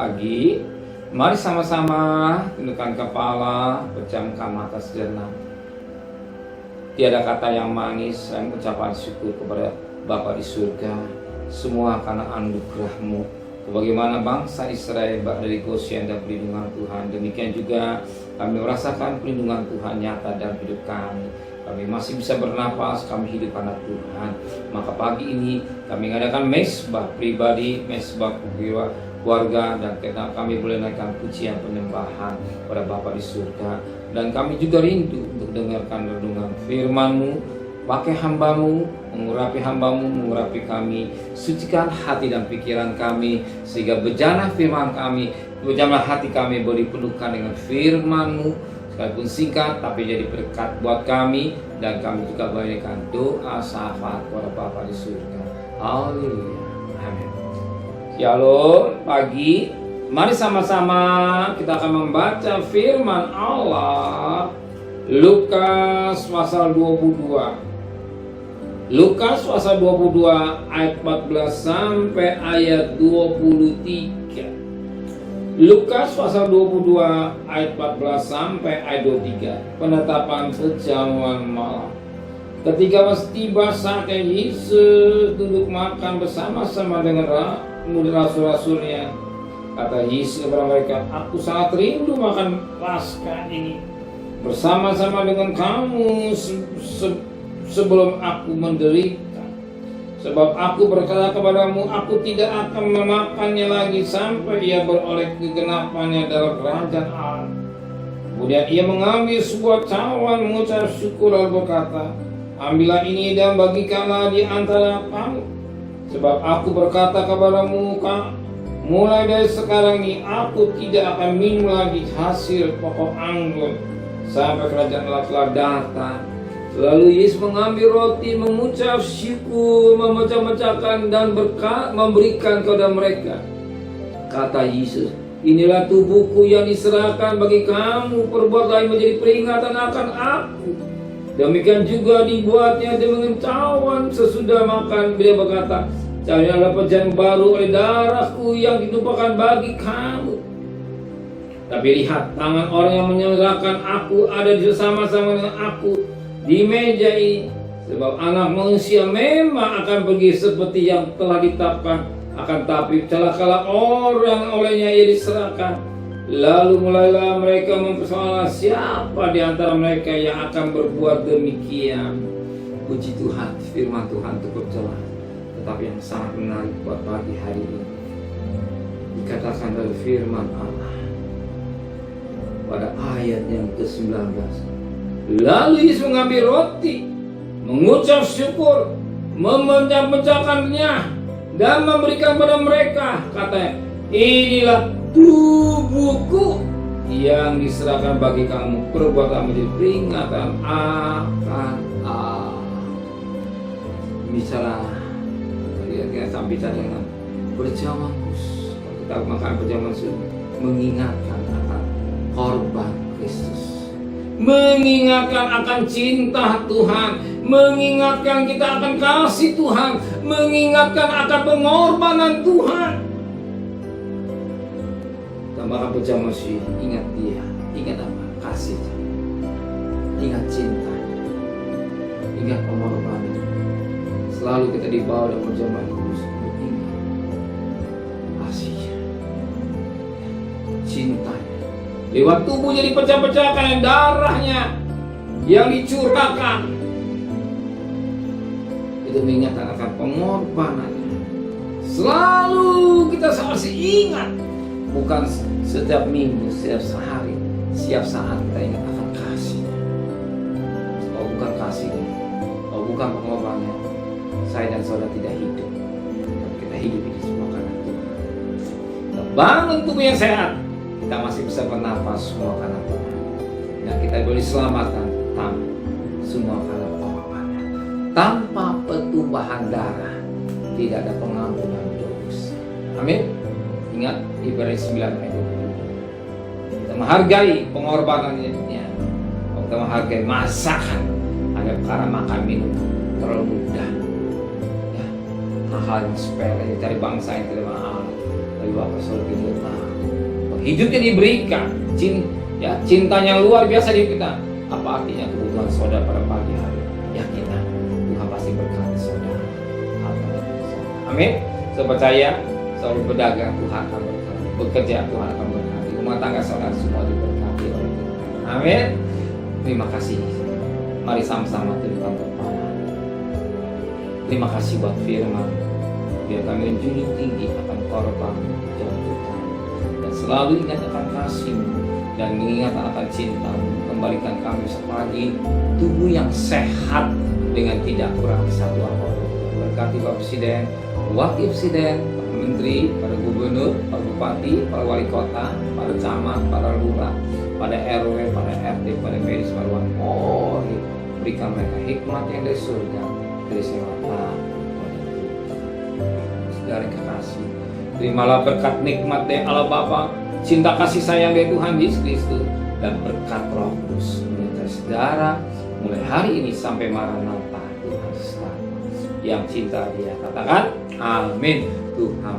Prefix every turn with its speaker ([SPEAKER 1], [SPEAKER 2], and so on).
[SPEAKER 1] pagi. Mari sama-sama tundukkan kepala, pejamkan mata sejenak. Tiada kata yang manis selain ucapan syukur kepada Bapa di surga, semua karena anugerah-Mu. Bagaimana bangsa Israel dari Goshen dan perlindungan Tuhan, demikian juga kami merasakan perlindungan Tuhan nyata dalam hidup kami. Kami masih bisa bernapas, kami hidup karena Tuhan. Maka pagi ini kami mengadakan mesbah pribadi, mesbah keluarga, dan kami boleh naikkan pujian penyembahan pada Bapa di surga. Dan kami juga rindu untuk dengarkan renungan firman-Mu. Pakai hamba-Mu, mengurapi hamba-Mu, mengurapi kami, sucikan hati dan pikiran kami, sehingga bejana firman kami, bejana hati kami boleh dipenuhkan dengan firman-Mu, sekalipun singkat, tapi jadi berkat buat kami, dan kami juga berikan doa syafaat kepada Bapa di surga. Haleluya, amin. Shalom, pagi, mari sama-sama kita akan membaca firman Allah, Lukas pasal 22. Lukas pasal 22 ayat 14 sampai ayat 23. Lukas pasal 22 ayat 14 sampai ayat 23. Penetapan perjamuan malam. Ketika tiba saatnya Yesus duduk makan bersama-sama dengan rasul-rasulnya, kata Yesus kepada mereka, "Aku sangat rindu makan Paskah ini bersama-sama dengan kamu sebelum aku menderita. Sebab aku berkata kepadamu, aku tidak akan memakannya lagi sampai ia beroleh kegenapannya dalam kerajaan Allah." Kemudian ia mengambil sebuah cawan, mengucap syukur lalu berkata, "Ambillah ini dan bagikanlah di antara kamu. Sebab aku berkata kepadamu, mulai dari sekarang ini aku tidak akan minum lagi hasil pokok anggur sampai kerajaan Allah telah datang." Lalu Yesus mengambil roti, mengucap syukur, memecah-mecahkan dan memberikan kepada mereka. Kata Yesus, "Inilah tubuhku yang diserahkan bagi kamu, perbuatlah menjadi peringatan akan aku." Demikian juga dibuatnya dengan cawan sesudah makan. Beliau berkata, "Ini adalah perjanjian baru oleh darahku yang ditumpahkan bagi kamu. Tapi lihat, tangan orang yang menyerahkan aku ada di sama-sama dengan aku di meja ini. Sebab anak manusia memang akan pergi seperti yang telah ditetapkan. Akan tapi celakalah orang olehnya ia diserahkan." Lalu mulailah mereka mempersoalkan siapa di antara mereka yang akan berbuat demikian. Puji Tuhan, firman Tuhan cukup jelas, tetapi yang sangat menarik buat pagi hari ini. Dikatakan dari firman Allah pada ayat yang ke-19. Lalu Yesus mengambil roti, mengucap syukur, memecah-mecahkannya dan memberikan kepada mereka. Katanya, "Inilah tubuhku yang diserahkan bagi kamu, perbuatlah menjadi peringatan akan aku." Misalnya kita sampai dengan perjamuan khusus. Kita makan perjamuan khusus mengingatkan akan korban Kristus, mengingatkan akan cinta Tuhan, mengingatkan kita akan kasih Tuhan, mengingatkan akan pengorbanan Tuhan. Tambahkan perjamuan sih, ingat Dia, ingat apa? Kasih, ingat cinta, ingat pengorbanan. Selalu kita dibawa dalam perjamuan kudus, ingat kasihnya, cintanya. Lewat tubuhnya dipecah-pecahkan, darahnya yang dicurahkan, itu mengingatkan akan pengorbanannya. Selalu kita harus ingat, bukan setiap minggu, setiap hari, setiap saat kita ingat akan kasihnya. Kalau bukan kasihnya, kalau bukan pengorbanannya, saya dan saudara tidak hidup. Tapi kita hidup ini semua karena Tuhan. Kita bangun tubuh yang sehat, kita masih bisa bernapas semua karena Tuhan. Dan kita boleh diselamatkan semua karena pengorbanan. Tanpa pertumpahan darah tidak ada pengampunan dosa. Amin. Ingat Ibrani 9 ayat 20. Kita menghargai pengorbanannya. Kita menghargai masakan. Hanya karena makan minum terlalu mudah. Ya, hal-hal yang sepele dari bangsa yang tidak mahal. Dari Bapak Saudara tidak tahu. hidupnya diberikan, cintanya luar biasa di kita. Apa artinya kebutuhan saudara pada pagi hari? Yakinlah, Tuhan pasti berkati saudara. Amin. Saya percaya selalu berdagang Tuhan akan berkati, bekerja Tuhan akan berkati, rumah tangga saudara semua diberkati oleh Tuhan. Amin. Terima kasih. Mari sama-sama tundukkan kepala. Terima kasih buat firman. Biar kami menjunjung tinggi akan korban jalan Tuhan dan selalu ingat akan kasih-Mu dan mengingat akan cinta-Mu. Kembalikan kami sepagi tubuh yang sehat dengan tidak kurang satu apapun. Berkati Bapak Presiden, Wakil Presiden, para Menteri, para Gubernur, para Bupati, para Wali Kota, para Camat, para Lurah, pada RW, pada RT, pada medis, para wali. Berikan mereka hikmat yang dari surga, dari selatan. Dari kekasih, terimalah berkat nikmat dari Allah Bapa, cinta kasih sayang dari Tuhan Yesus Kristus, dan berkat Roh Kudus menyertai saudara mulai hari ini sampai Maranatha Tuhan Yesus yang cinta Dia. Katakan amin. Tuhan